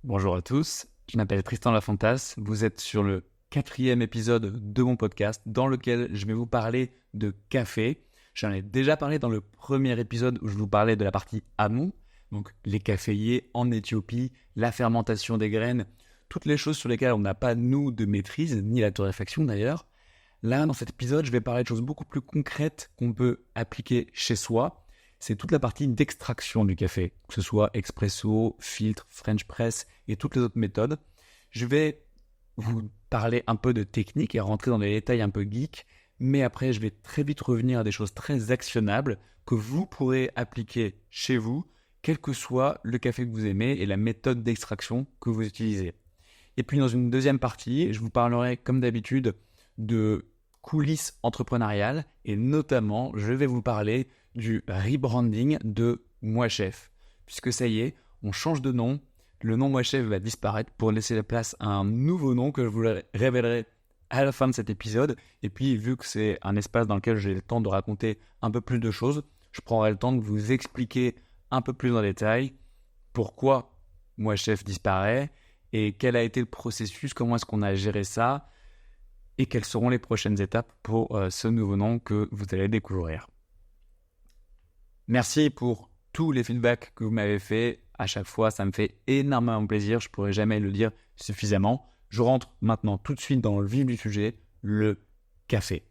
Bonjour à tous, je m'appelle Tristan Lafontas, vous êtes sur le 4e épisode de mon podcast dans lequel je vais vous parler de café. J'en ai déjà parlé dans le premier épisode où je vous parlais de la partie amont, donc les caféiers en Éthiopie, la fermentation des graines, toutes les choses sur lesquelles on n'a pas nous de maîtrise, ni la torréfaction d'ailleurs. Là, dans cet épisode, je vais parler de choses beaucoup plus concrètes qu'on peut appliquer chez soi. C'est toute la partie d'extraction du café, que ce soit expresso, filtre, French press et toutes les autres méthodes. Je vais vous parler un peu de technique et rentrer dans des détails un peu geek, mais après, je vais très vite revenir à des choses très actionnables que vous pourrez appliquer chez vous, quel que soit le café que vous aimez et la méthode d'extraction que vous utilisez. Et puis, dans une deuxième partie, je vous parlerai, comme d'habitude, de coulisses entrepreneuriales et notamment, je vais vous parler du rebranding de Moi Chef. Puisque ça y est, on change de nom, le nom Moi Chef va disparaître pour laisser la place à un nouveau nom que je vous révélerai à la fin de cet épisode. Et puis, vu que c'est un espace dans lequel j'ai le temps de raconter un peu plus de choses, je prendrai le temps de vous expliquer un peu plus en détail pourquoi Moi Chef disparaît et quel a été le processus, comment est-ce qu'on a géré ça et quelles seront les prochaines étapes pour ce nouveau nom que vous allez découvrir. Merci pour tous les feedbacks que vous m'avez fait. À chaque fois, ça me fait énormément plaisir. Je ne pourrais jamais le dire suffisamment. Je rentre maintenant tout de suite dans le vif du sujet, le café.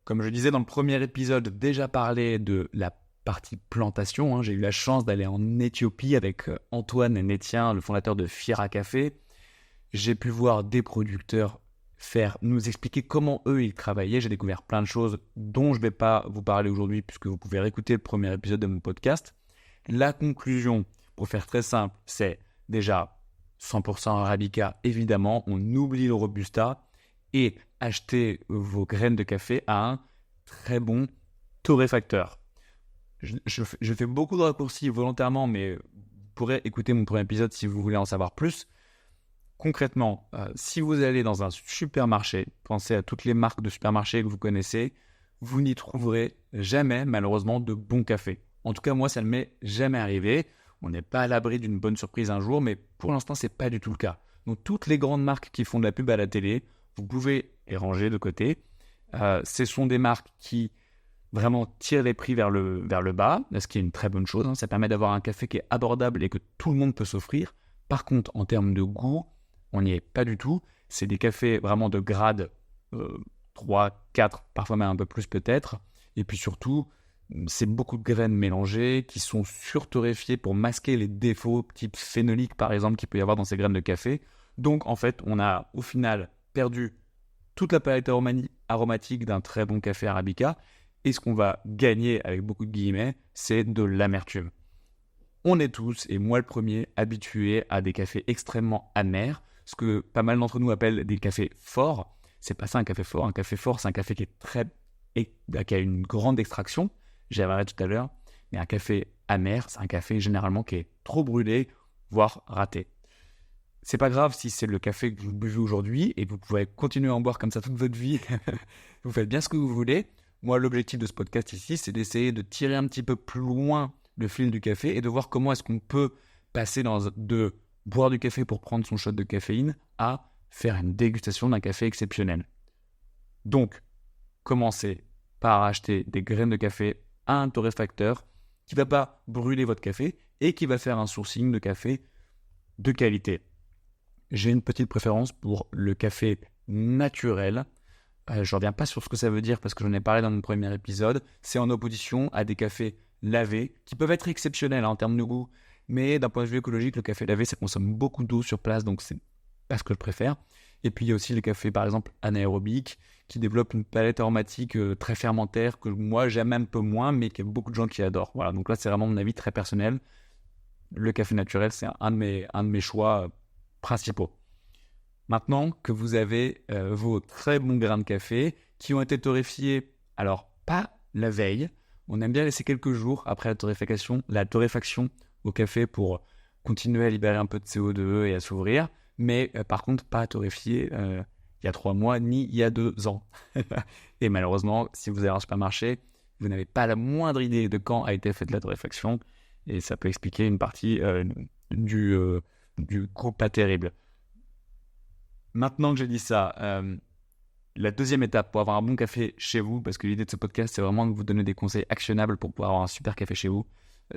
Comme je disais dans le premier épisode, déjà parlé de la partie plantation. J'ai eu la chance d'aller en Éthiopie avec Antoine Nétien, le fondateur de Fiera Café. J'ai pu voir des producteurs nous expliquer comment eux ils travaillaient. J'ai découvert plein de choses dont je ne vais pas vous parler aujourd'hui puisque vous pouvez réécouter le premier épisode de mon podcast. La conclusion, pour faire très simple, c'est déjà 100% Arabica, évidemment, on oublie le Robusta et achetez vos graines de café à un très bon torréfacteur. Je fais beaucoup de raccourcis volontairement, mais vous pourrez écouter mon premier épisode si vous voulez en savoir plus. Concrètement, si vous allez dans un supermarché, pensez à toutes les marques de supermarchés que vous connaissez, vous n'y trouverez jamais, malheureusement, de bon café. En tout cas, moi, ça ne m'est jamais arrivé. On n'est pas à l'abri d'une bonne surprise un jour, mais pour l'instant, ce n'est pas du tout le cas. Donc, toutes les grandes marques qui font de la pub à la télé, vous pouvez les ranger de côté. Ce sont des marques qui vraiment tirent les prix vers le bas, ce qui est une très bonne chose. Ça permet d'avoir un café qui est abordable et que tout le monde peut s'offrir. Par contre, en termes de goût, on n'y est pas du tout. C'est des cafés vraiment de grade 3, 4, parfois même un peu plus peut-être. Et puis surtout, c'est beaucoup de graines mélangées qui sont surtorréfiées pour masquer les défauts type phénolique par exemple qu'il peut y avoir dans ces graines de café. Donc en fait, on a au final perdu toute la palette aromatique d'un très bon café Arabica. Et ce qu'on va gagner avec beaucoup de guillemets, c'est de l'amertume. On est tous, et moi le premier, habitués à des cafés extrêmement amers, ce que pas mal d'entre nous appellent des cafés forts. C'est pas ça un café fort. Un café fort, c'est un café qui a une grande extraction. J'y reviendrai tout à l'heure. Mais un café amer, c'est un café généralement qui est trop brûlé, voire raté. C'est pas grave si c'est le café que vous buvez aujourd'hui et vous pouvez continuer à en boire comme ça toute votre vie. Vous faites bien ce que vous voulez. Moi, l'objectif de ce podcast ici, c'est d'essayer de tirer un petit peu plus loin le fil du café et de voir comment est-ce qu'on peut passer de boire du café pour prendre son shot de caféine à faire une dégustation d'un café exceptionnel. Donc, commencez par acheter des graines de café à un torréfacteur qui ne va pas brûler votre café et qui va faire un sourcing de café de qualité. J'ai une petite préférence pour le café naturel. Je ne reviens pas sur ce que ça veut dire parce que j'en ai parlé dans mon premier épisode. C'est en opposition à des cafés lavés qui peuvent être exceptionnels en termes de goût. Mais d'un point de vue écologique, le café lavé, ça consomme beaucoup d'eau sur place, donc c'est pas ce que je préfère. Et puis il y a aussi les cafés, par exemple, anaérobiques, qui développent une palette aromatique très fermentaire, que moi j'aime un peu moins, mais qu'il y a beaucoup de gens qui adorent. Voilà, donc là c'est vraiment mon avis très personnel. Le café naturel, c'est un de mes choix principaux. Maintenant que vous avez vos très bons grains de café qui ont été torréfiés, alors pas la veille, on aime bien laisser quelques jours après la torréfaction au café pour continuer à libérer un peu de CO2 et à s'ouvrir, mais par contre pas torréfié il y a 3 mois ni il y a 2 ans. Et malheureusement, si vous allez à un supermarché, vous n'avez pas la moindre idée de quand a été faite la torréfaction et ça peut expliquer une partie du coup pas terrible. Maintenant que j'ai dit ça, la deuxième étape pour avoir un bon café chez vous, parce que l'idée de ce podcast, c'est vraiment de vous donner des conseils actionnables pour pouvoir avoir un super café chez vous,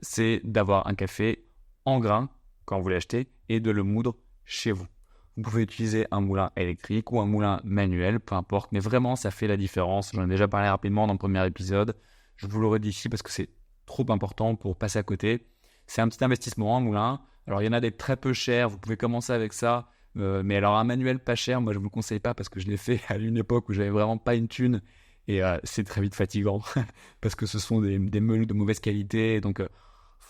c'est d'avoir un café en grains quand vous l'achetez et de le moudre chez vous. Vous pouvez utiliser un moulin électrique ou un moulin manuel, peu importe, mais vraiment, ça fait la différence. J'en ai déjà parlé rapidement dans le premier épisode. Je vous le redis ici parce que c'est trop important pour passer à côté. C'est un petit investissement, un moulin. Alors, il y en a des très peu chers. Vous pouvez commencer avec ça. Mais alors, un manuel pas cher, moi, je ne vous le conseille pas parce que je l'ai fait à une époque où j'avais vraiment pas une thune. Et c'est très vite fatigant parce que ce sont des meules de mauvaise qualité. Donc,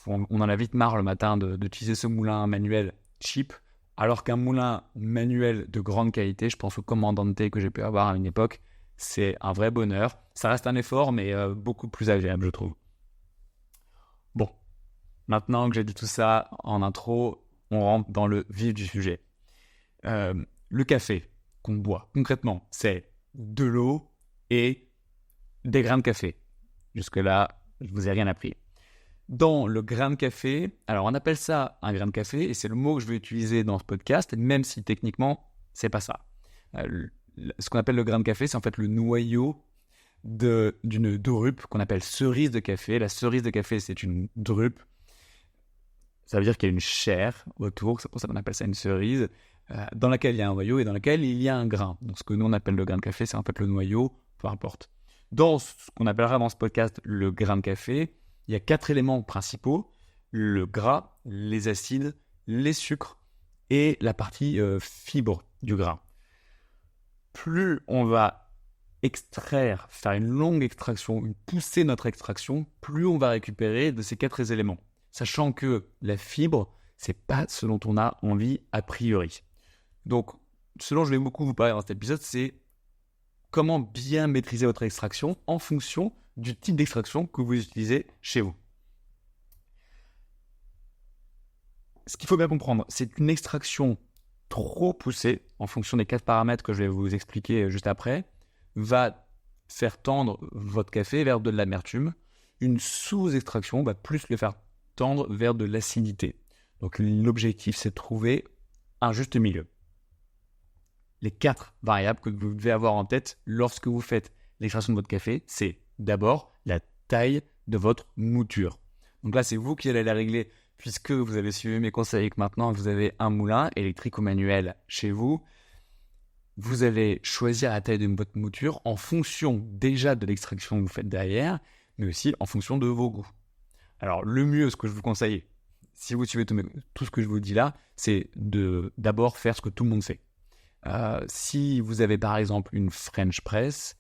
on en a vite marre le matin d'utiliser ce moulin manuel cheap. Alors qu'un moulin manuel de grande qualité, je pense au Comandante que j'ai pu avoir à une époque, c'est un vrai bonheur. Ça reste un effort, mais beaucoup plus agréable, je trouve. Bon, maintenant que j'ai dit tout ça en intro, on rentre dans le vif du sujet. Le café qu'on boit, concrètement, c'est de l'eau et des grains de café. Jusque-là, je ne vous ai rien appris. Dans le grain de café, alors on appelle ça un grain de café, et c'est le mot que je vais utiliser dans ce podcast, même si techniquement, c'est pas ça. Ce qu'on appelle le grain de café, c'est en fait le noyau d'une drupe qu'on appelle cerise de café. La cerise de café, c'est une drupe. Ça veut dire qu'il y a une chair autour, c'est pour ça qu'on appelle ça une cerise, dans laquelle il y a un noyau et dans laquelle il y a un grain. Donc ce que nous on appelle le grain de café, c'est en fait le noyau, peu importe. Dans ce qu'on appellera dans ce podcast le grain de café, il y a 4 éléments principaux: le gras, les acides, les sucres et la partie fibre du grain. Plus on va faire une longue extraction, pousser notre extraction, plus on va récupérer de ces 4 éléments. Sachant que la fibre, c'est pas ce dont on a envie a priori. Donc, ce dont je vais beaucoup vous parler dans cet épisode, c'est comment bien maîtriser votre extraction en fonction du type d'extraction que vous utilisez chez vous. Ce qu'il faut bien comprendre, c'est une extraction trop poussée, en fonction des 4 paramètres que je vais vous expliquer juste après, va faire tendre votre café vers de l'amertume. Une sous-extraction va plus le faire tendre vers de l'acidité. Donc l'objectif, c'est de trouver un juste milieu. Les 4 variables que vous devez avoir en tête lorsque vous faites l'extraction de votre café, c'est d'abord la taille de votre mouture. Donc là, c'est vous qui allez la régler puisque vous avez suivi mes conseils et que maintenant vous avez un moulin électrique ou manuel chez vous. Vous allez choisir la taille de votre mouture en fonction déjà de l'extraction que vous faites derrière, mais aussi en fonction de vos goûts. Alors le mieux, ce que je vous conseille, si vous suivez tout ce que je vous dis là, c'est de d'abord faire ce que tout le monde fait. Si vous avez par exemple une French press,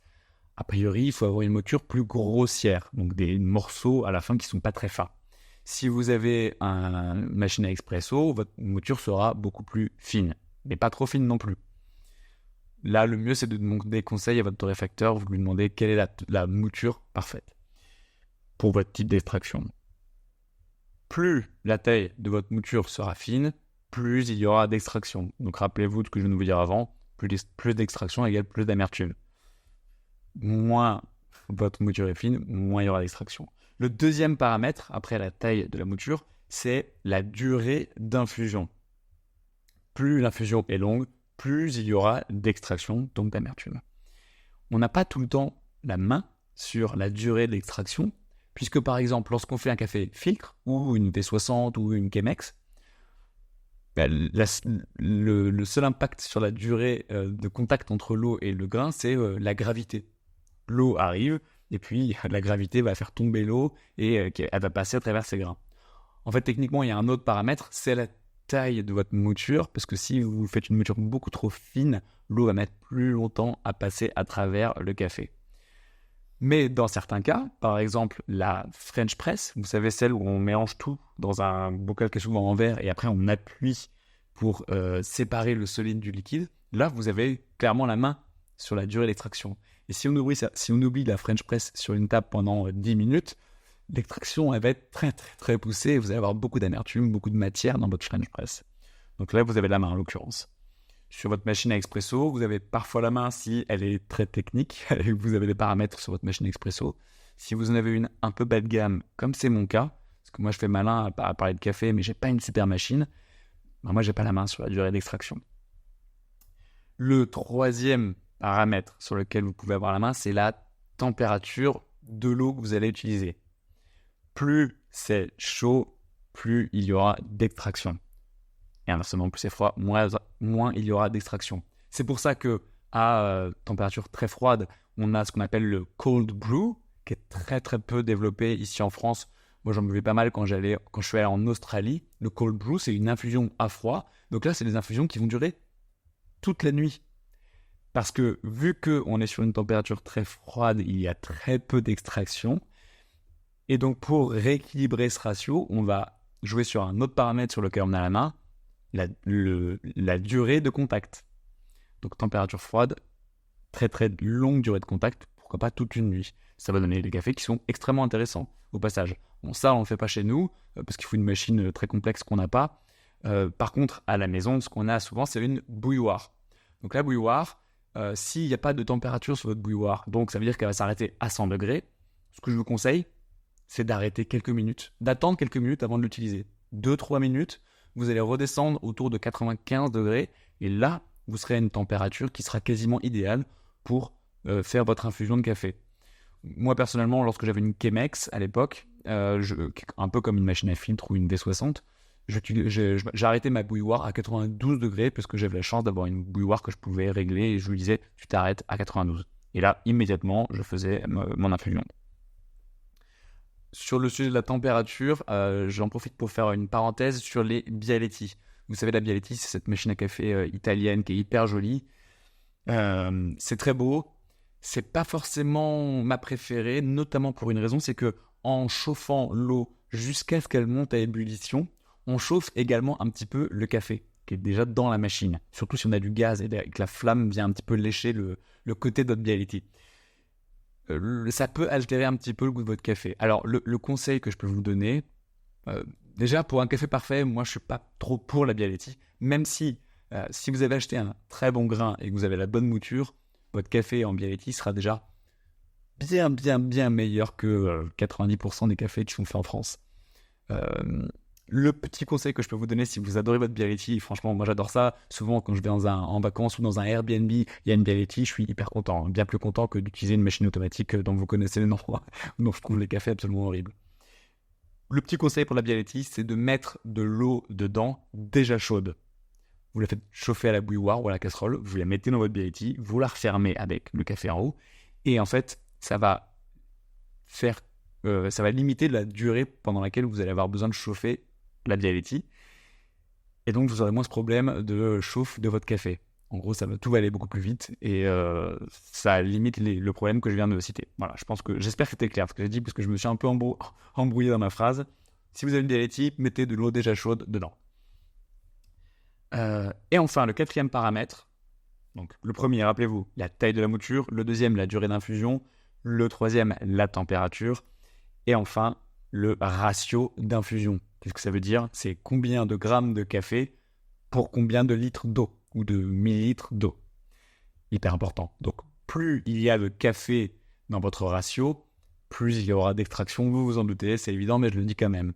a priori, il faut avoir une mouture plus grossière, donc des morceaux à la fin qui ne sont pas très fins. Si vous avez une machine à expresso, votre mouture sera beaucoup plus fine, mais pas trop fine non plus. Là, le mieux, c'est de demander des conseils à votre torréfacteur, vous lui demandez quelle est la mouture parfaite pour votre type d'extraction. Plus la taille de votre mouture sera fine, plus il y aura d'extraction. Donc rappelez-vous de ce que je viens de vous dire avant, plus d'extraction égale plus d'amertume. Moins votre mouture est fine, moins il y aura d'extraction. Le deuxième paramètre, après la taille de la mouture, c'est la durée d'infusion. Plus l'infusion est longue, plus il y aura d'extraction, donc d'amertume. On n'a pas tout le temps la main sur la durée de l'extraction, puisque par exemple, lorsqu'on fait un café filtre, ou une V60 ou une Chemex, le seul impact sur la durée de contact entre l'eau et le grain, c'est la gravité. L'eau arrive, et puis la gravité va faire tomber l'eau, et elle va passer à travers ces grains. En fait, techniquement, il y a un autre paramètre, c'est la taille de votre mouture, parce que si vous faites une mouture beaucoup trop fine, l'eau va mettre plus longtemps à passer à travers le café. Mais dans certains cas, par exemple la French press, vous savez, celle où on mélange tout dans un bocal qui est souvent en verre et après on appuie pour séparer le solide du liquide, là vous avez clairement la main sur la durée d'extraction. Et si on oublie la French press sur une table pendant 10 minutes, l'extraction elle va être très très très poussée et vous allez avoir beaucoup d'amertume, beaucoup de matière dans votre French press. Donc là vous avez la main en l'occurrence. Sur votre machine à expresso, vous avez parfois la main si elle est très technique et que vous avez des paramètres sur votre machine à expresso. Si vous en avez une un peu bas de gamme, comme c'est mon cas, parce que moi je fais malin à parler de café, mais j'ai pas une super machine, moi, j'ai pas la main sur la durée d'extraction. Le troisième paramètre sur lequel vous pouvez avoir la main, c'est la température de l'eau que vous allez utiliser. Plus c'est chaud, plus il y aura d'extraction. Et inversement, plus c'est froid, moins il y aura d'extraction. C'est pour ça que à température très froide, on a ce qu'on appelle le cold brew, qui est très très peu développé ici en France. Moi, j'en buvais pas mal quand je suis allé en Australie. Le cold brew, c'est une infusion à froid. Donc là, c'est des infusions qui vont durer toute la nuit. Parce que vu qu'on est sur une température très froide, il y a très peu d'extraction. Et donc, pour rééquilibrer ce ratio, on va jouer sur un autre paramètre sur lequel on a la main, la durée de contact. Donc, température froide, très très longue durée de contact, pourquoi pas toute une nuit. Ça va donner des cafés qui sont extrêmement intéressants, au passage. Bon, ça, on ne le fait pas chez nous, parce qu'il faut une machine très complexe qu'on n'a pas. Par contre, à la maison, ce qu'on a souvent, c'est une bouilloire. Donc la bouilloire, s'il n'y a pas de température sur votre bouilloire, donc ça veut dire qu'elle va s'arrêter à 100 degrés, ce que je vous conseille, c'est d'arrêter quelques minutes, d'attendre quelques minutes avant de l'utiliser. 2-3 minutes, vous allez redescendre autour de 95 degrés, et là, vous serez à une température qui sera quasiment idéale pour faire votre infusion de café. Moi, personnellement, lorsque j'avais une Chemex à l'époque, un peu comme une machine à filtre ou une V60, j'ai arrêté ma bouilloire à 92 degrés parce que j'avais la chance d'avoir une bouilloire que je pouvais régler et je lui disais « tu t'arrêtes à 92 ». Et là, immédiatement, je faisais mon infusion. Sur le sujet de la température, j'en profite pour faire une parenthèse sur les Bialetti. Vous savez, la Bialetti, c'est cette machine à café italienne qui est hyper jolie. C'est très beau. C'est pas forcément ma préférée, notamment pour une raison, c'est que en chauffant l'eau jusqu'à ce qu'elle monte à ébullition, on chauffe également un petit peu le café qui est déjà dans la machine. Surtout si on a du gaz et que la flamme vient un petit peu lécher le côté de notre Bialetti. Ça peut altérer un petit peu le goût de votre café. Alors, le conseil que je peux vous donner, déjà pour un café parfait, moi je suis pas trop pour la Bialetti, même si vous avez acheté un très bon grain et que vous avez la bonne mouture, votre café en Bialetti sera déjà bien meilleur que 90% des cafés qui sont faits en France. Le petit conseil que je peux vous donner si vous adorez votre Bialetti, franchement moi j'adore ça, souvent quand je vais en vacances ou dans un Airbnb, il y a une Bialetti, je suis hyper content, bien plus content que d'utiliser une machine automatique dont vous connaissez le nom, dont je trouve les cafés absolument horribles. Le petit conseil pour la Bialetti, c'est de mettre de l'eau dedans déjà chaude. Vous la faites chauffer à la bouilloire ou à la casserole, vous la mettez dans votre Bialetti, vous la refermez avec le café en haut, et en fait, ça va limiter la durée pendant laquelle vous allez avoir besoin de chauffer la Bialetti, et donc vous aurez moins ce problème de chauffe de votre café. En gros, tout va aller beaucoup plus vite, et ça limite le problème que je viens de citer. Voilà, j'espère que c'était clair, ce que j'ai dit, parce que je me suis un peu embrouillé dans ma phrase. Si vous avez une Bialetti, mettez de l'eau déjà chaude dedans. Et enfin, le quatrième paramètre, donc le premier, rappelez-vous, la taille de la mouture, le deuxième, la durée d'infusion, le troisième, la température, et enfin, le ratio d'infusion. Qu'est-ce que ça veut dire ? C'est combien de grammes de café pour combien de litres d'eau ou de millilitres d'eau. Hyper important. Donc, plus il y a de café dans votre ratio, plus il y aura d'extraction, vous vous en doutez, c'est évident, mais je le dis quand même.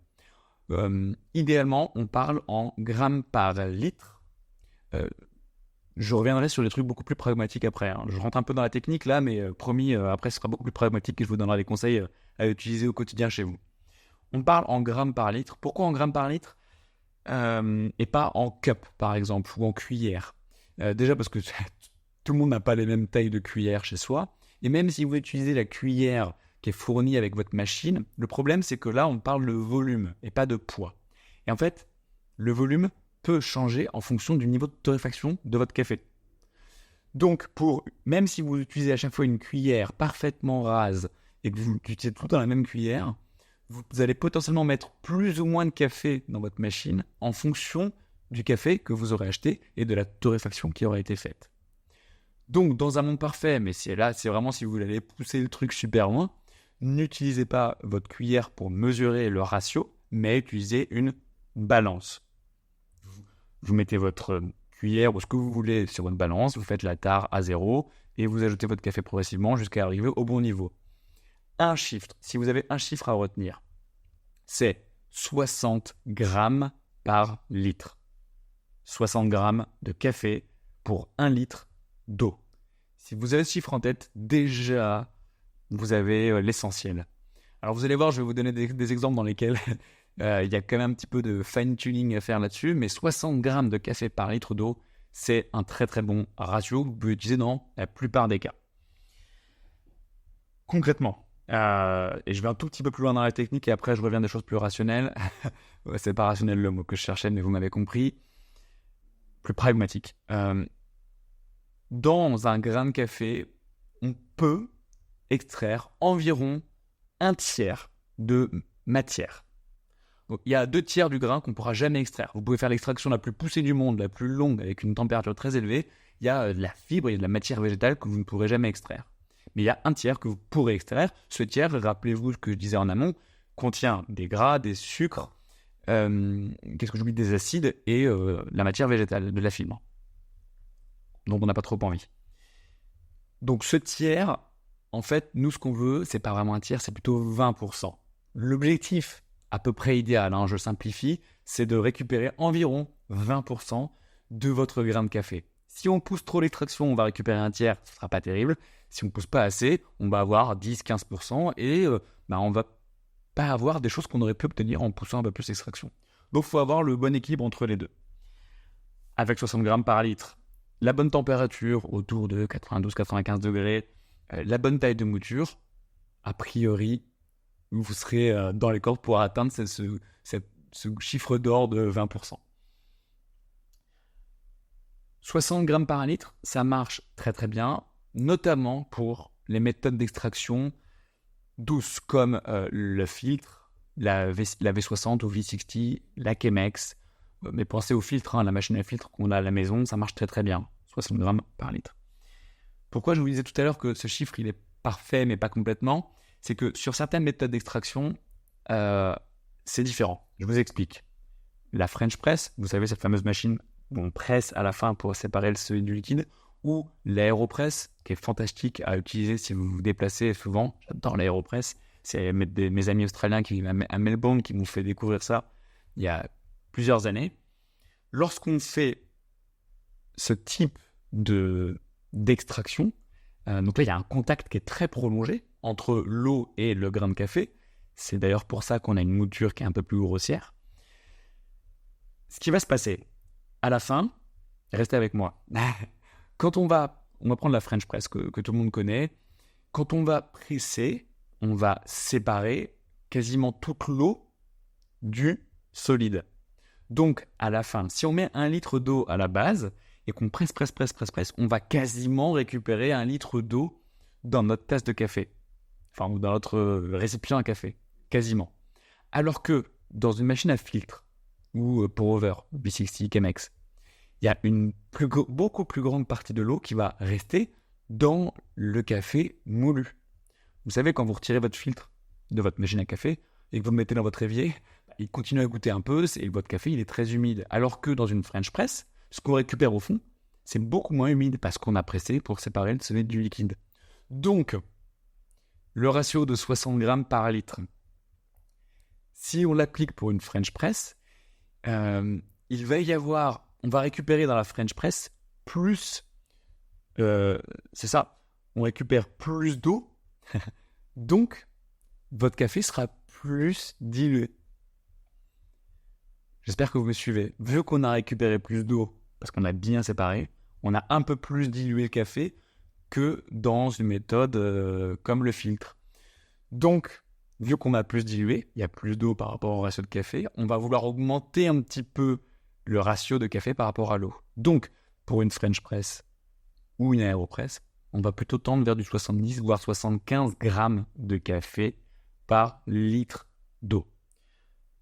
Idéalement, on parle en grammes par litre. Je reviendrai sur des trucs beaucoup plus pragmatiques après. Hein. Je rentre un peu dans la technique là, mais promis, après ce sera beaucoup plus pragmatique et je vous donnerai des conseils à utiliser au quotidien chez vous. On parle en grammes par litre. Pourquoi en grammes par litre et pas en cup par exemple ou en cuillère? Déjà parce que tout le monde n'a pas les mêmes tailles de cuillère chez soi. Et même si vous utilisez la cuillère qui est fournie avec votre machine, le problème c'est que là on parle de volume et pas de poids. Et en fait, le volume peut changer en fonction du niveau de torréfaction de votre café. Donc, même si vous utilisez à chaque fois une cuillère parfaitement rase et que vous utilisez tout dans la même cuillère, vous allez potentiellement mettre plus ou moins de café dans votre machine en fonction du café que vous aurez acheté et de la torréfaction qui aura été faite. Donc, dans un monde parfait, mais c'est vraiment si vous voulez aller pousser le truc super loin, n'utilisez pas votre cuillère pour mesurer le ratio, mais utilisez une balance. Vous mettez votre cuillère ou ce que vous voulez sur votre balance, vous faites la tare à 0 et vous ajoutez votre café progressivement jusqu'à arriver au bon niveau. Un chiffre, si vous avez un chiffre à retenir, c'est 60 grammes par litre. 60 grammes de café pour 1 litre d'eau. Si vous avez ce chiffre en tête, déjà, vous avez l'essentiel. Alors vous allez voir, je vais vous donner des exemples dans lesquels il y a quand même un petit peu de fine-tuning à faire là-dessus, mais 60 grammes de café par litre d'eau, c'est un très très bon ratio que vous pouvez utiliser dans la plupart des cas. Concrètement, et je vais un tout petit peu plus loin dans la technique et après je reviens à des choses plus rationnelles. Ouais, c'est pas rationnel le mot que je cherchais, mais vous m'avez compris. Plus pragmatique. Dans un grain de café, on peut extraire environ 1/3 de matière. Donc, il y a 2/3 du grain qu'on ne pourra jamais extraire. Vous pouvez faire l'extraction la plus poussée du monde, la plus longue, avec une température très élevée. Il y a de la fibre, il y a de la matière végétale que vous ne pourrez jamais extraire. Mais il y a 1/3 que vous pourrez extraire. Ce tiers, rappelez-vous ce que je disais en amont, contient des gras, des sucres, qu'est-ce que j'oublie, des acides et la matière végétale, de la fibre. Donc on n'a pas trop envie. Donc ce tiers, en fait, nous ce qu'on veut, c'est pas vraiment un tiers, c'est plutôt 20%. L'objectif à peu près idéal, je simplifie, c'est de récupérer environ 20% de votre grain de café. Si on pousse trop l'extraction, on va récupérer un tiers, ce ne sera pas terrible. Si on ne pousse pas assez, on va avoir 10-15% et on va pas avoir des choses qu'on aurait pu obtenir en poussant un peu plus l'extraction. Donc il faut avoir le bon équilibre entre les deux. Avec 60 grammes par litre, la bonne température autour de 92-95 degrés, la bonne taille de mouture, a priori, vous serez dans les cordes pour atteindre ce chiffre d'or de 20%. 60 grammes par litre, ça marche très très bien, notamment pour les méthodes d'extraction douces comme le filtre, la V60 ou V60, la Chemex. Mais pensez au filtre, la machine à filtre qu'on a à la maison, ça marche très très bien, 60 grammes par litre. Pourquoi je vous disais tout à l'heure que ce chiffre il est parfait mais pas complètement, c'est que sur certaines méthodes d'extraction, c'est différent. Je vous explique. La French Press, vous savez, cette fameuse machine où on presse à la fin pour séparer le solide du liquide, ou l'AeroPress, qui est fantastique à utiliser si vous vous déplacez souvent. J'adore l'AeroPress. C'est mes amis australiens qui vivent à Melbourne qui m'ont fait découvrir ça il y a plusieurs années. Lorsqu'on fait ce type d'extraction, donc là, il y a un contact qui est très prolongé entre l'eau et le grain de café. C'est d'ailleurs pour ça qu'on a une mouture qui est un peu plus grossière. Ce qui va se passer, à la fin, restez avec moi. Quand on va prendre la French Press que tout le monde connaît. Quand on va presser, on va séparer quasiment toute l'eau du solide. Donc, à la fin, si on met 1 litre d'eau à la base et qu'on presse, on va quasiment récupérer 1 litre d'eau dans notre tasse de café. Enfin, ou dans notre récipient à café. Quasiment. Alors que dans une machine à filtre, ou pour over, V60, Chemex, il y a une beaucoup plus grande partie de l'eau qui va rester dans le café moulu. Vous savez, quand vous retirez votre filtre de votre machine à café et que vous le mettez dans votre évier, il continue à goûter un peu et votre café il est très humide. Alors que dans une French Press, ce qu'on récupère au fond, c'est beaucoup moins humide parce qu'on a pressé pour séparer le solide du liquide. Donc, le ratio de 60 grammes par litre, si on l'applique pour une French Press, il va y avoir, on va récupérer dans la French Press plus, c'est ça, on récupère plus d'eau, donc votre café sera plus dilué. J'espère que vous me suivez. Vu qu'on a récupéré plus d'eau, parce qu'on a bien séparé, on a un peu plus dilué le café que dans une méthode comme le filtre. Donc, vu qu'on a plus dilué, il y a plus d'eau par rapport au ratio de café, on va vouloir augmenter un petit peu le ratio de café par rapport à l'eau. Donc, pour une French Press ou une AeroPress, on va plutôt tendre vers du 70 voire 75 grammes de café par litre d'eau.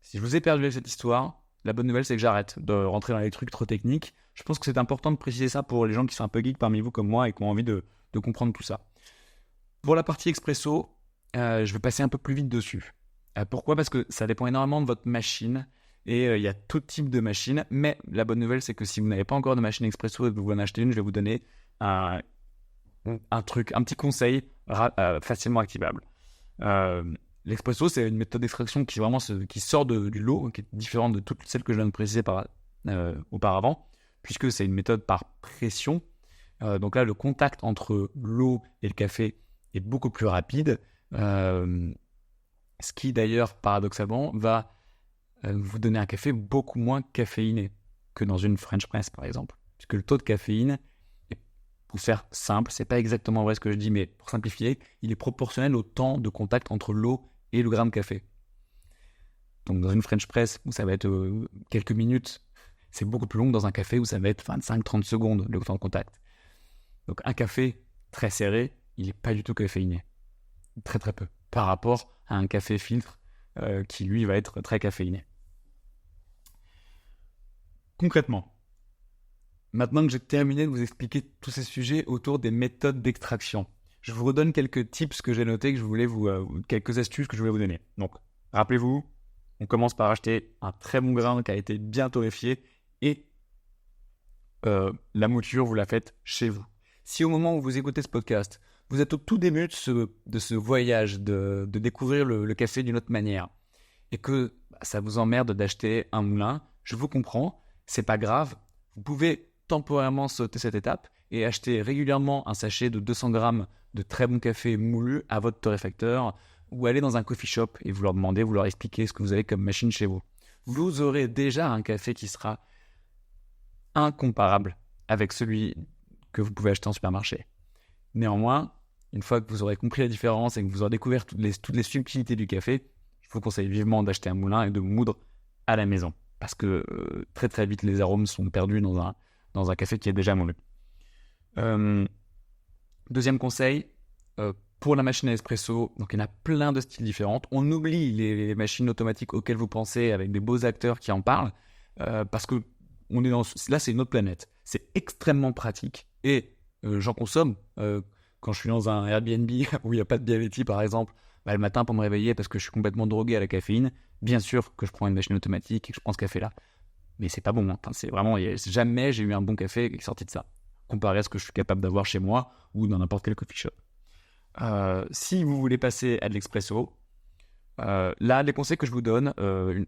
Si je vous ai perdu avec cette histoire, la bonne nouvelle c'est que j'arrête de rentrer dans les trucs trop techniques. Je pense que c'est important de préciser ça pour les gens qui sont un peu geeks parmi vous comme moi et qui ont envie de comprendre tout ça. Pour la partie expresso, je vais passer un peu plus vite dessus. Pourquoi ? Parce que ça dépend énormément de votre machine et il y a tout type de machine. Mais la bonne nouvelle, c'est que si vous n'avez pas encore de machine expresso et que vous voulez en acheter une, je vais vous donner un petit conseil facilement activable. L'expresso, c'est une méthode d'extraction qui sort du lot, qui est différente de toutes celles que je viens de préciser auparavant. puisque c'est une méthode par pression. Donc là, le contact entre l'eau et le café est beaucoup plus rapide, ce qui d'ailleurs, paradoxalement, va vous donner un café beaucoup moins caféiné que dans une French press, par exemple. Puisque le taux de caféine, pour faire simple, c'est pas exactement vrai ce que je dis, mais pour simplifier, il est proportionnel au temps de contact entre l'eau et le grain de café. Donc dans une French press où ça va être quelques minutes, c'est beaucoup plus long que dans un café où ça va être 25-30 secondes le temps de contact. Donc un café très serré, il n'est pas du tout caféiné. Très très peu. Par rapport à un café filtre qui lui va être très caféiné. Concrètement, maintenant que j'ai terminé de vous expliquer tous ces sujets autour des méthodes d'extraction, je vous redonne quelques tips que j'ai notés, que je voulais quelques astuces que je voulais vous donner. Donc, rappelez-vous, on commence par acheter un très bon grain qui a été bien torréfié et la mouture, vous la faites chez vous. Si au moment où vous écoutez ce podcast, vous êtes au tout début de ce voyage de découvrir le café d'une autre manière et que ça vous emmerde d'acheter un moulin, je vous comprends, c'est pas grave. Vous pouvez temporairement sauter cette étape et acheter régulièrement un sachet de 200 grammes de très bon café moulu à votre torréfacteur ou aller dans un coffee shop et vous leur expliquez ce que vous avez comme machine chez vous. Vous aurez déjà un café qui sera incomparable avec celui que vous pouvez acheter en supermarché. Néanmoins, une fois que vous aurez compris la différence et que vous aurez découvert toutes les subtilités du café, je vous conseille vivement d'acheter un moulin et de moudre à la maison. Parce que très très vite, les arômes sont perdus dans un café qui est déjà moulu. Deuxième conseil, pour la machine à espresso, donc il y en a plein de styles différents. On oublie les machines automatiques auxquelles vous pensez avec des beaux acteurs qui en parlent parce que là, c'est une autre planète. C'est extrêmement pratique et j'en consomme quand je suis dans un Airbnb où il n'y a pas de Bialetti, par exemple. Le matin, pour me réveiller parce que je suis complètement drogué à la caféine, bien sûr que je prends une machine automatique et que je prends ce café-là. Mais c'est pas bon. Enfin, c'est vraiment, jamais j'ai eu un bon café qui est sorti de ça, comparé à ce que je suis capable d'avoir chez moi ou dans n'importe quel coffee shop. Si vous voulez passer à de l'expresso, là, les conseils que je vous donne,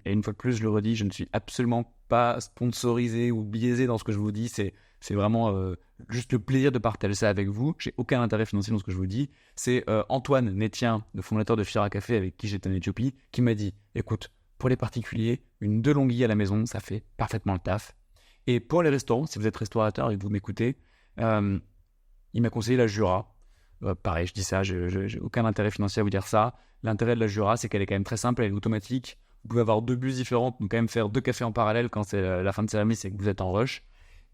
et une fois de plus, je le redis, je ne suis absolument pas sponsorisé ou biaisé dans ce que je vous dis. C'est vraiment juste le plaisir de partager ça avec vous. J'ai aucun intérêt financier dans ce que je vous dis. C'est Antoine Nétien, le fondateur de Fira Café avec qui j'étais en Éthiopie, qui m'a dit, écoute, pour les particuliers, une 2 longuilles à la maison, ça fait parfaitement le taf. Et pour les restaurants, si vous êtes restaurateur et que vous m'écoutez, il m'a conseillé la Jura. Pareil, je dis ça, j'ai aucun intérêt financier à vous dire ça. L'intérêt de la Jura, c'est qu'elle est quand même très simple, elle est automatique. Vous pouvez avoir 2 bus différentes, donc quand même faire 2 cafés en parallèle quand c'est la fin de cérémonie, c'est que vous êtes en rush.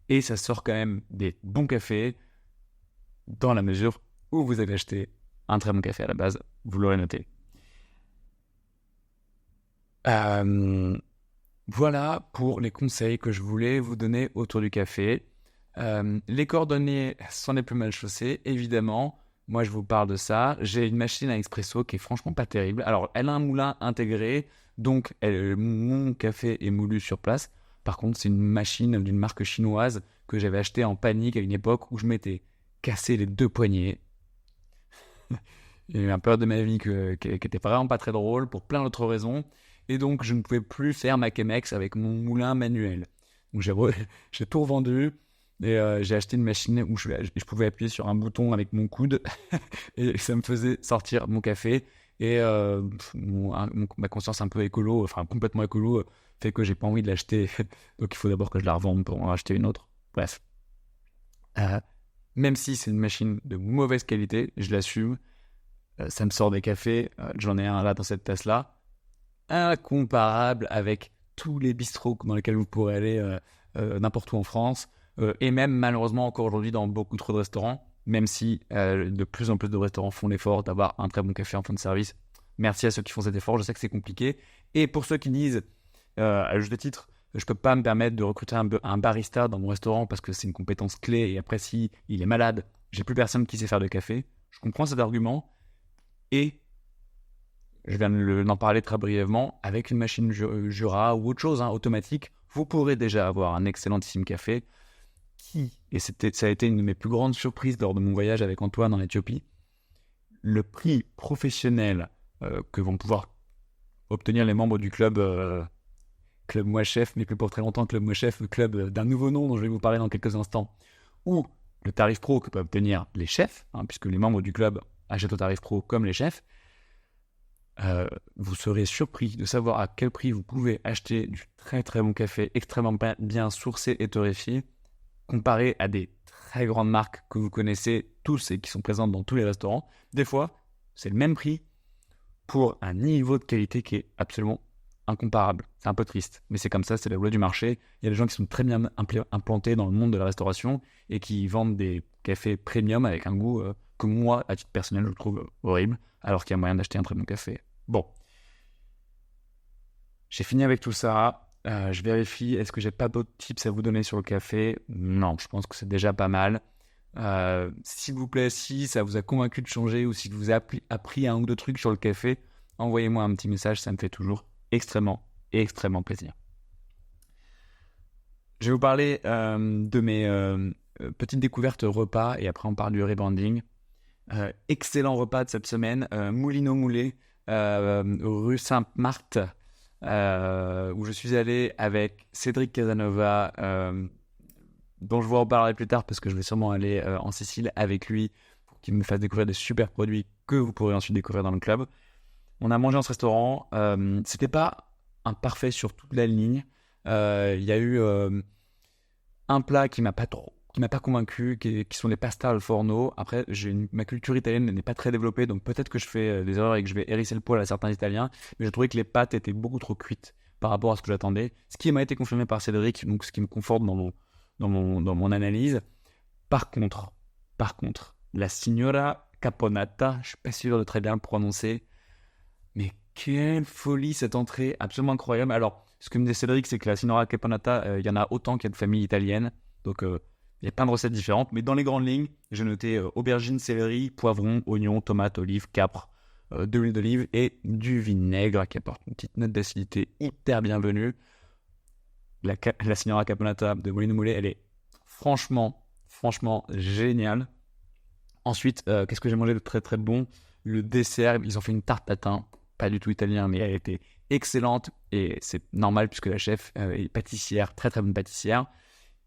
Et ça sort quand même des bons cafés dans la mesure où vous avez acheté un très bon café à la base, vous l'aurez noté. Voilà pour les conseils que je voulais vous donner autour du café. Les coordonnées sont les plus mal chaussées, évidemment. Moi, je vous parle de ça. J'ai une machine à expresso qui est franchement pas terrible. Alors, elle a un moulin intégré, donc mon café est moulu sur place. Par contre, c'est une machine d'une marque chinoise que j'avais achetée en panique à une époque où je m'étais cassé les 2 poignets. Il y a eu un période de ma vie qui était vraiment pas très drôle pour plein d'autres raisons. Et donc, je ne pouvais plus faire ma Chemex avec mon moulin manuel. Donc, j'ai tout revendu. Et j'ai acheté une machine où je pouvais appuyer sur un bouton avec mon coude et ça me faisait sortir mon café. Et ma conscience un peu écolo, enfin complètement écolo, fait que j'ai pas envie de l'acheter. Donc il faut d'abord que je la revende pour en acheter une autre. Bref. Même si c'est une machine de mauvaise qualité, je l'assume. Ça me sort des cafés. J'en ai un là dans cette tasse-là. Incomparable avec tous les bistrots dans lesquels vous pourrez aller n'importe où en France. Et même malheureusement encore aujourd'hui dans beaucoup trop de restaurants, même si de plus en plus de restaurants font l'effort d'avoir un très bon café en fin de service. Merci à ceux qui font cet effort, je sais que c'est compliqué. Et pour ceux qui disent, à juste titre, je peux pas me permettre de recruter un barista dans mon restaurant parce que c'est une compétence clé et après si il est malade, j'ai plus personne qui sait faire de café. Je comprends cet argument et je viens d'en parler très brièvement, avec une machine Jura ou autre chose automatique, vous pourrez déjà avoir un excellentissime café et ça a été une de mes plus grandes surprises lors de mon voyage avec Antoine en Éthiopie, le prix professionnel que vont pouvoir obtenir les membres du club Club Moi Chef, mais plus pour très longtemps, Club Moi Chef, club d'un nouveau nom dont je vais vous parler dans quelques instants, ou le tarif pro que peuvent obtenir les chefs, puisque les membres du club achètent au tarif pro comme les chefs, vous serez surpris de savoir à quel prix vous pouvez acheter du très très bon café, extrêmement bien sourcé et torréfié, comparé à des très grandes marques que vous connaissez tous et qui sont présentes dans tous les restaurants. Des fois, c'est le même prix pour un niveau de qualité qui est absolument incomparable. C'est un peu triste, mais c'est comme ça, c'est la loi du marché. Il y a des gens qui sont très bien implantés dans le monde de la restauration et qui vendent des cafés premium avec un goût que moi, à titre personnel, je trouve horrible, alors qu'il y a moyen d'acheter un très bon café. Bon, j'ai fini avec tout ça. Je vérifie, est-ce que j'ai pas d'autres tips à vous donner sur le café? Non, je pense que c'est déjà pas mal. S'il vous plaît, si ça vous a convaincu de changer ou si vous avez appris un ou deux trucs sur le café, envoyez-moi un petit message, ça me fait toujours extrêmement plaisir. Je vais vous parler de mes petites découvertes repas et après on parle du rebranding. Excellent repas de cette semaine, Moulineaux Moulé, rue Sainte-Marthe, où je suis allé avec Cédric Casanova, dont je vous reparlerai plus tard parce que je vais sûrement aller en Sicile avec lui pour qu'il me fasse découvrir des super produits que vous pourrez ensuite découvrir dans le club. On a mangé dans ce restaurant, c'était pas un parfait sur toute la ligne. Il y a eu un plat qui m'a pas convaincu, qui sont les pastas al forno. Après, ma culture italienne n'est pas très développée, donc peut-être que je fais des erreurs et que je vais hérisser le poil à certains Italiens, mais j'ai trouvé que les pâtes étaient beaucoup trop cuites par rapport à ce que j'attendais, ce qui m'a été confirmé par Cédric, donc ce qui me conforte dans mon analyse. Par contre, la signora caponata, je suis pas sûr de très bien le prononcer, mais quelle folie cette entrée, absolument incroyable. Alors, ce que me dit Cédric, c'est que la signora caponata, il y en a autant qu'il y a de familles italiennes, donc il y a plein de recettes différentes, mais dans les grandes lignes, j'ai noté aubergine, céleri, poivron, oignon, tomate, olive, capre, de l'huile d'olive et du vinaigre qui apporte une petite note d'acidité hyper bienvenue. La signora caponata de Moulineaux Moulé, elle est franchement géniale. Ensuite, qu'est-ce que j'ai mangé de très très bon? Le dessert, ils ont fait une tarte tatin, pas du tout italien, mais elle était excellente et c'est normal puisque la chef est pâtissière, très très bonne pâtissière.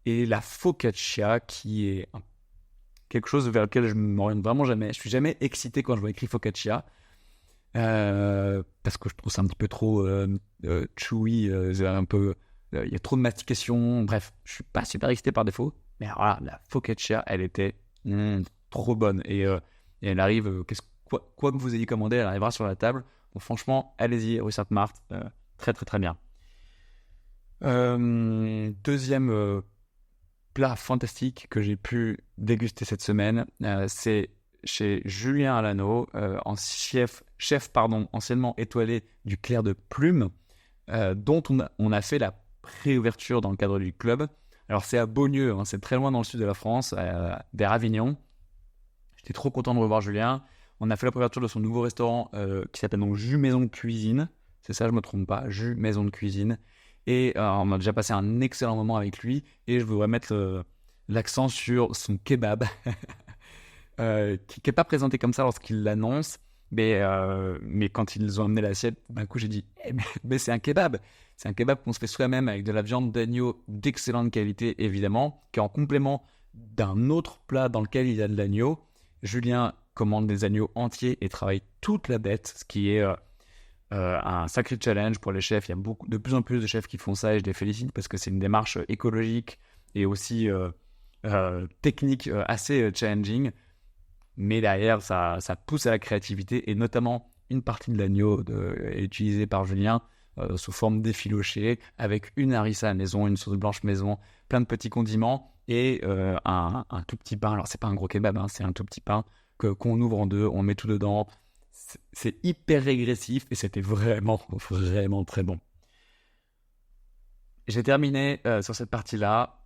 Et la focaccia qui est quelque chose vers lequel je ne m'oriente vraiment jamais. Je suis jamais excité quand je vois écrit focaccia parce que je trouve ça un petit peu trop chewy, un peu, il y a trop de mastication. Bref, je suis pas super excité par défaut. Mais voilà, la focaccia, elle était trop bonne et elle arrive. Quoi que vous ayez commandé, elle arrivera sur la table. Donc franchement, allez-y, rue Sainte-Marthe, très très très bien. Deuxième plat fantastique que j'ai pu déguster cette semaine, c'est chez Julien Alano, anciennement étoilé du Clair de Plume, dont on a fait la préouverture dans le cadre du club. Alors c'est à Beaulieu, c'est très loin dans le sud de la France, vers Avignon. J'étais trop content de revoir Julien. On a fait la préouverture de son nouveau restaurant qui s'appelle donc Jus Maison de Cuisine. C'est ça, je ne me trompe pas, Jus Maison de Cuisine. Et on a déjà passé un excellent moment avec lui. Et je voudrais mettre l'accent sur son kebab, qui n'est pas présenté comme ça lorsqu'il l'annonce. Mais quand ils ont amené l'assiette, d'un coup j'ai dit mais c'est un kebab. C'est un kebab qu'on se fait soi-même avec de la viande d'agneau d'excellente qualité, évidemment, qui est en complément d'un autre plat dans lequel il y a de l'agneau. Julien commande des agneaux entiers et travaille toute la bête, ce qui est un sacré challenge pour les chefs. Il y a de plus en plus de chefs qui font ça et je les félicite parce que c'est une démarche écologique et aussi technique assez challenging. Mais derrière, ça pousse à la créativité et notamment une partie de l'agneau est utilisée par Julien sous forme d'effiloché avec une harissa à la maison, une sauce blanche maison, plein de petits condiments et un tout petit pain. Alors, c'est pas un gros kebab, c'est un tout petit pain qu'on ouvre en deux, on met tout dedans. C'est hyper régressif et c'était vraiment très bon. J'ai terminé sur cette partie-là.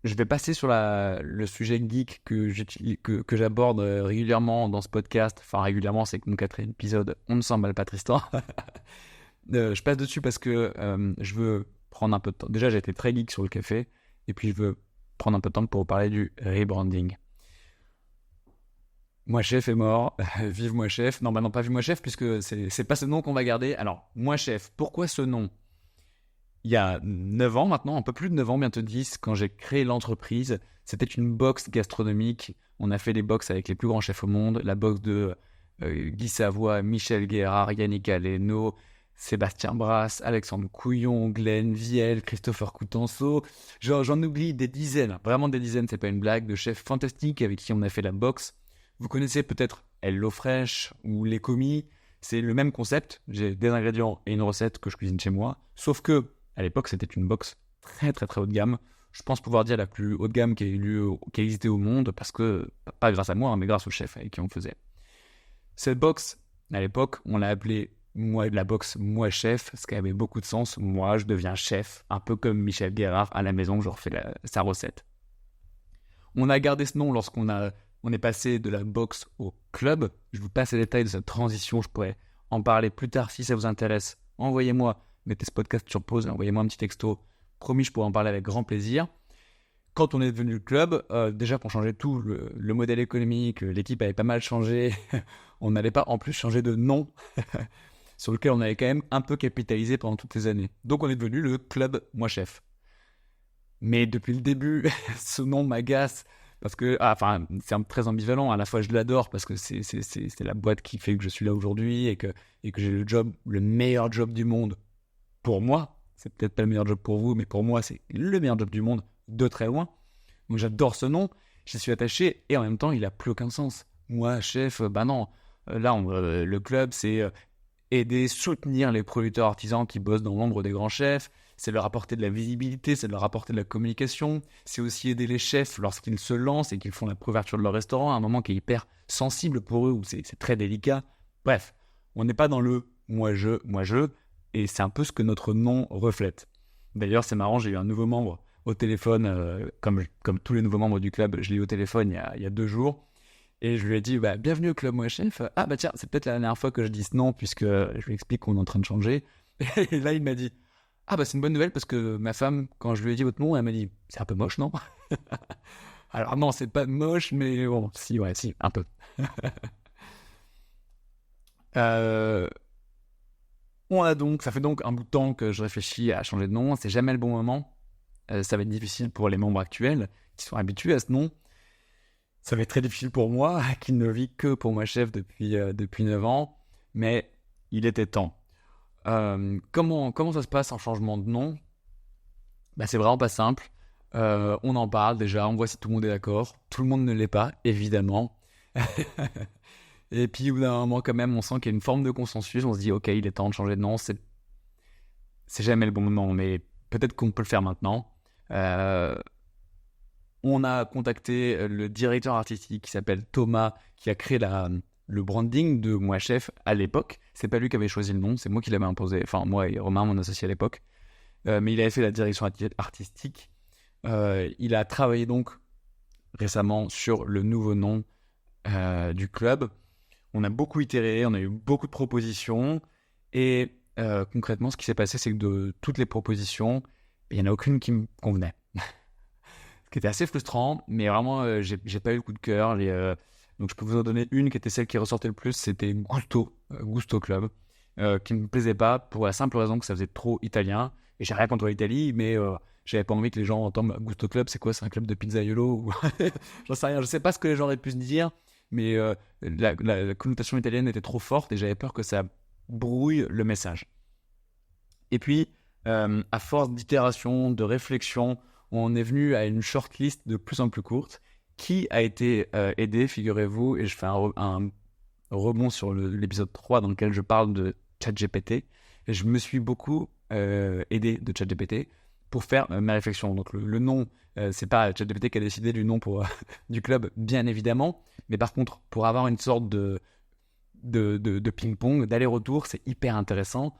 Je vais passer sur le sujet geek que j'aborde régulièrement dans ce podcast. Enfin, régulièrement, c'est que mon 4e épisode, on ne s'emballe pas Tristan. Je passe dessus parce que je veux prendre un peu de temps. Déjà, j'ai été très geek sur le café. Et puis, je veux prendre un peu de temps pour vous parler du rebranding. Moi Chef est mort, vive Moi Chef. Non, pas vive Moi Chef, puisque c'est pas ce nom qu'on va garder. Alors, Moi Chef, pourquoi ce nom ? il y a 9 ans maintenant, un peu plus de 9 ans, bientôt 10, quand j'ai créé l'entreprise, c'était une box gastronomique. On a fait des box avec les plus grands chefs au monde, la box de Guy Savoy, Michel Guérard, Yannick Aleno, Sébastien Brasse, Alexandre Couillon, Glenn Viel, Christopher Coutenceau. J'en oublie des dizaines, vraiment des dizaines, c'est pas une blague, de chefs fantastiques avec qui on a fait la box. Vous connaissez peut-être HelloFresh ou Les Commis. C'est le même concept. J'ai des ingrédients et une recette que je cuisine chez moi. Sauf que, à l'époque, c'était une box très très très haut de gamme. Je pense pouvoir dire la plus haut de gamme qui a existé au monde, parce que, pas grâce à moi, hein, mais grâce au chef avec qui on faisait. Cette box, à l'époque, on l'a appelée la box Moi Chef, ce qui avait beaucoup de sens. Moi, je deviens chef, un peu comme Michel Guérard à la maison, je refais sa recette. On a gardé ce nom lorsqu'on est passé de la box au club. Je vous passe les détails de cette transition, je pourrais en parler plus tard si ça vous intéresse. Envoyez-moi, mettez ce podcast sur pause, envoyez-moi un petit texto. Promis, je pourrais en parler avec grand plaisir. Quand on est devenu le club, déjà pour changer tout, le modèle économique, l'équipe avait pas mal changé. On n'allait pas en plus changer de nom sur lequel on avait quand même un peu capitalisé pendant toutes ces années. Donc on est devenu le club Moi Chef. Mais depuis le début, ce nom m'agace parce que, c'est très ambivalent. À la fois, je l'adore parce que c'est la boîte qui fait que je suis là aujourd'hui et que j'ai le meilleur job du monde pour moi. C'est peut-être pas le meilleur job pour vous, mais pour moi, c'est le meilleur job du monde de très loin. Donc j'adore ce nom, j'y suis attaché et en même temps, il n'a plus aucun sens. Moi, chef, non. Là, le club, c'est aider, soutenir les producteurs artisans qui bossent dans l'ombre des grands chefs. C'est leur apporter de la visibilité, c'est leur apporter de la communication. C'est aussi aider les chefs lorsqu'ils se lancent et qu'ils font la préouverture de leur restaurant, à un moment qui est hyper sensible pour eux, où c'est très délicat. Bref, on n'est pas dans le moi-je, et c'est un peu ce que notre nom reflète. D'ailleurs, c'est marrant, j'ai eu un nouveau membre au téléphone, comme tous les nouveaux membres du club, je l'ai eu au téléphone il y a 2 jours. Et je lui ai dit, bienvenue au club Moi Chef. Ah tiens, c'est peut-être la dernière fois que je dis ce nom, puisque je lui explique qu'on est en train de changer. Et là, il m'a dit, c'est une bonne nouvelle, parce que ma femme, quand je lui ai dit votre nom, elle m'a dit, c'est un peu moche, non? Alors non, c'est pas moche, mais bon, si, un peu. Ça fait donc un bout de temps que je réfléchis à changer de nom. C'est jamais le bon moment. Ça va être difficile pour les membres actuels qui sont habitués à ce nom. Ça va être très difficile pour moi, qui ne vis que pour Moi Chef depuis 9 ans. Mais il était temps. Comment ça se passe un changement de nom? C'est vraiment pas simple. On en parle déjà, on voit si tout le monde est d'accord. Tout le monde ne l'est pas, évidemment. Et puis au bout d'un moment, quand même, on sent qu'il y a une forme de consensus. On se dit, ok, il est temps de changer de nom. C'est jamais le bon moment, mais peut-être qu'on peut le faire maintenant. On a contacté le directeur artistique qui s'appelle Thomas, qui a créé le branding de Moi Chef à l'époque. C'est pas lui qui avait choisi le nom, c'est moi qui l'avais imposé. Enfin, moi et Romain, mon associé à l'époque. Mais il avait fait la direction artistique. Il a travaillé donc récemment sur le nouveau nom du club. On a beaucoup itéré, on a eu beaucoup de propositions. Et concrètement, ce qui s'est passé, c'est que de toutes les propositions, il n'y en a aucune qui me convenait. Ce qui était assez frustrant, mais vraiment, j'ai pas eu le coup de cœur. Donc je peux vous en donner une qui était celle qui ressortait le plus, c'était Gusto Club, qui ne me plaisait pas pour la simple raison que ça faisait trop italien. Et j'ai rien contre l'Italie, mais j'avais pas envie que les gens entendent Gusto Club, c'est quoi? C'est un club de pizzaiolo ou... J'en sais rien, je sais pas ce que les gens auraient pu se dire, mais la connotation italienne était trop forte et j'avais peur que ça brouille le message. Et puis, à force d'itération, de réflexion, on est venu à une shortlist de plus en plus courte qui a été aidée, figurez-vous, et je fais un rebond sur l'épisode 3 dans lequel je parle de ChatGPT. Et je me suis beaucoup aidé de ChatGPT pour faire ma réflexion. Donc le nom, c'est pas ChatGPT qui a décidé du nom du club, bien évidemment, mais par contre, pour avoir une sorte de ping-pong, d'aller-retour, c'est hyper intéressant,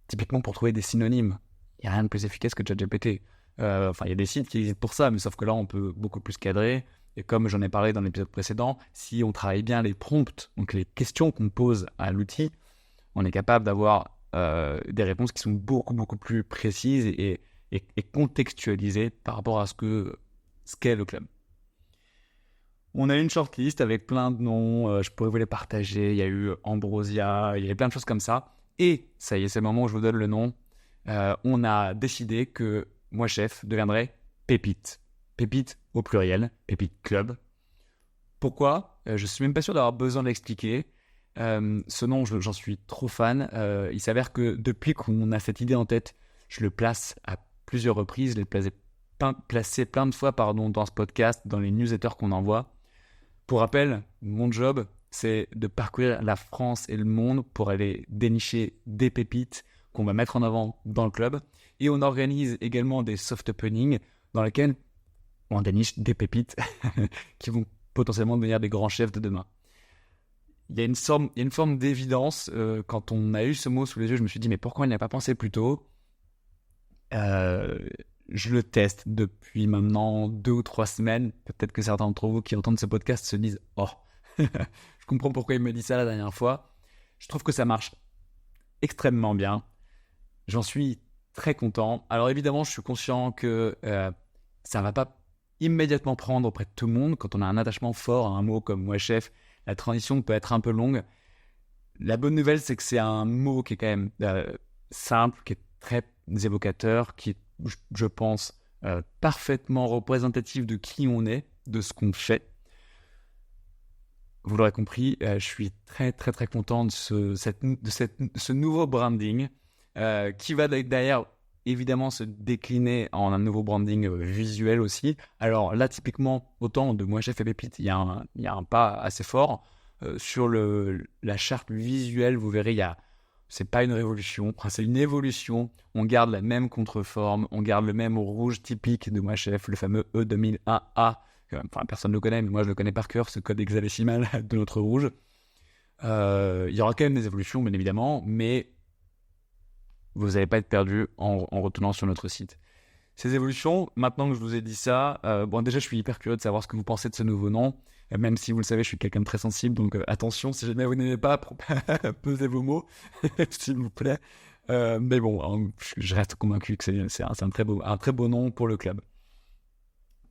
typiquement pour trouver des synonymes. Il n'y a rien de plus efficace que ChatGPT. Il y a des sites qui existent pour ça, mais sauf que là, on peut beaucoup plus cadrer. Et comme j'en ai parlé dans l'épisode précédent, si on travaille bien les prompts, donc les questions qu'on pose à l'outil, on est capable d'avoir des réponses qui sont beaucoup, beaucoup plus précises et contextualisées par rapport à ce qu'est le club. On a une shortlist avec plein de noms, je pourrais vous les partager. Il y a eu Ambrosia, il y a plein de choses comme ça. Et ça y est, c'est le moment où je vous donne le nom. on a décidé que Moi Chef deviendrait Pépite. Pépite au pluriel, Pépite Club. Pourquoi ? Je ne suis même pas sûr d'avoir besoin de l'expliquer. Ce nom, j'en suis trop fan. Il s'avère que depuis qu'on a cette idée en tête, je le place à plusieurs reprises. Je l'ai placé plein de fois dans ce podcast, dans les newsletters qu'on envoie. Pour rappel, mon job, c'est de parcourir la France et le monde pour aller dénicher des pépites qu'on va mettre en avant dans le club. Et on organise également des soft openings dans lesquels on déniche des pépites qui vont potentiellement devenir des grands chefs de demain. Il y a une forme d'évidence. Quand on a eu ce mot sous les yeux, je me suis dit, mais pourquoi il n'y a pas pensé plus tôt ? Je le teste depuis maintenant 2 ou 3 semaines. Peut-être que certains d'entre vous qui entendent ce podcast se disent « Oh, je comprends pourquoi il me dit ça la dernière fois. » Je trouve que ça marche extrêmement bien. J'en suis très content. Alors évidemment, je suis conscient que ça ne va pas immédiatement prendre auprès de tout le monde. Quand on a un attachement fort à un mot comme Moi Chef, la transition peut être un peu longue. La bonne nouvelle, c'est que c'est un mot qui est quand même simple, qui est très évocateur, qui est, je pense, parfaitement représentatif de qui on est, de ce qu'on fait. Vous l'aurez compris, je suis très très très content de ce nouveau branding qui va d'ailleurs évidemment se décliner en un nouveau branding visuel aussi. Alors là, typiquement, autant de Moi Chef et Pépite, il y a un pas assez fort. Sur la charte visuelle, vous verrez, c'est pas une révolution, c'est une évolution. On garde la même contreforme, on garde le même rouge typique de Moi Chef, le fameux E2001A. Enfin, personne ne le connaît, mais moi je le connais par cœur, ce code hexadécimal de notre rouge. Il y aura quand même des évolutions, bien évidemment, mais vous n'allez pas être perdu en retournant sur notre site. Ces évolutions, maintenant que je vous ai dit ça, déjà je suis hyper curieux de savoir ce que vous pensez de ce nouveau nom. Même si vous le savez, je suis quelqu'un de très sensible, donc attention, si jamais vous n'aimez pas, pesez vos mots, s'il vous plaît. Mais bon, je reste convaincu que c'est un très beau nom pour le club.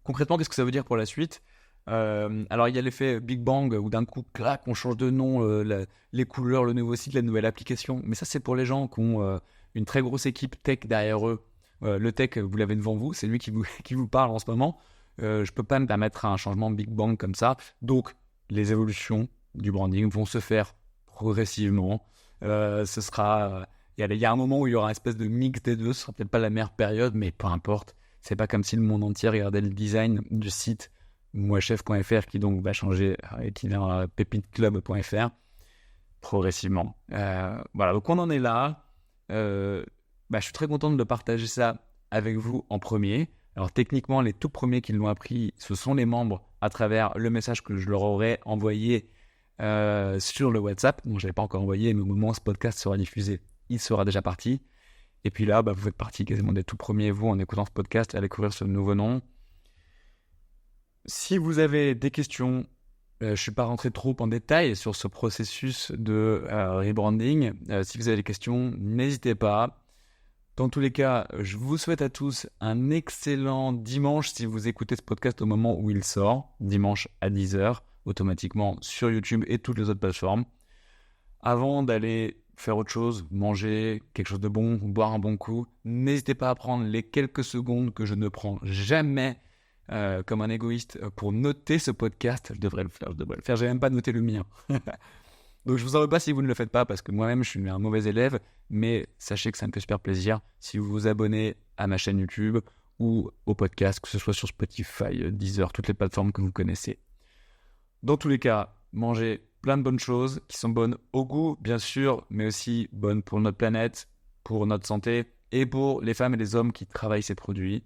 Concrètement, qu'est-ce que ça veut dire pour la suite ? Alors, il y a l'effet Big Bang où d'un coup, clac, on change de nom, les couleurs, le nouveau site, la nouvelle application. Mais ça, c'est pour les gens qui ont une très grosse équipe tech derrière eux. Le tech, vous l'avez devant vous, c'est lui qui vous parle en ce moment. Je peux pas me permettre un changement Big Bang comme ça. Donc, les évolutions du branding vont se faire progressivement. Il y a un moment où il y aura une espèce de mix des deux. Ce sera peut-être pas la meilleure période, mais peu importe. C'est pas comme si le monde entier regardait le design du site moichef.fr qui donc va changer et qui est pépiteclub.fr progressivement. Voilà, donc on en est là. Je suis très content de partager ça avec vous en premier. Alors techniquement, les tout premiers qui l'ont appris, ce sont les membres à travers le message que je leur aurais envoyé sur le WhatsApp. Donc je ne l'avais pas encore envoyé, mais au moment où ce podcast sera diffusé, il sera déjà parti. Et puis là, vous faites partie quasiment des tout premiers, vous, en écoutant ce podcast, à découvrir ce nouveau nom. Si vous avez des questions, je ne suis pas rentré trop en détail sur ce processus de rebranding. Si vous avez des questions, n'hésitez pas. Dans tous les cas, je vous souhaite à tous un excellent dimanche si vous écoutez ce podcast au moment où il sort, dimanche à 10h, automatiquement sur YouTube et toutes les autres plateformes. Avant d'aller faire autre chose, manger quelque chose de bon, boire un bon coup, n'hésitez pas à prendre les quelques secondes que je ne prends jamais comme un égoïste pour noter ce podcast. Je devrais le faire, j'ai même pas noté le mien. Donc je vous en veux pas si vous ne le faites pas, parce que moi-même je suis un mauvais élève, mais sachez que ça me fait super plaisir si vous vous abonnez à ma chaîne YouTube ou au podcast, que ce soit sur Spotify, Deezer, toutes les plateformes que vous connaissez. Dans tous les cas, mangez plein de bonnes choses qui sont bonnes au goût, bien sûr, mais aussi bonnes pour notre planète, pour notre santé et pour les femmes et les hommes qui travaillent ces produits.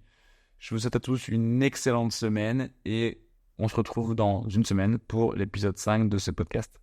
Je vous souhaite à tous une excellente semaine et on se retrouve dans une semaine pour l'épisode 5 de ce podcast.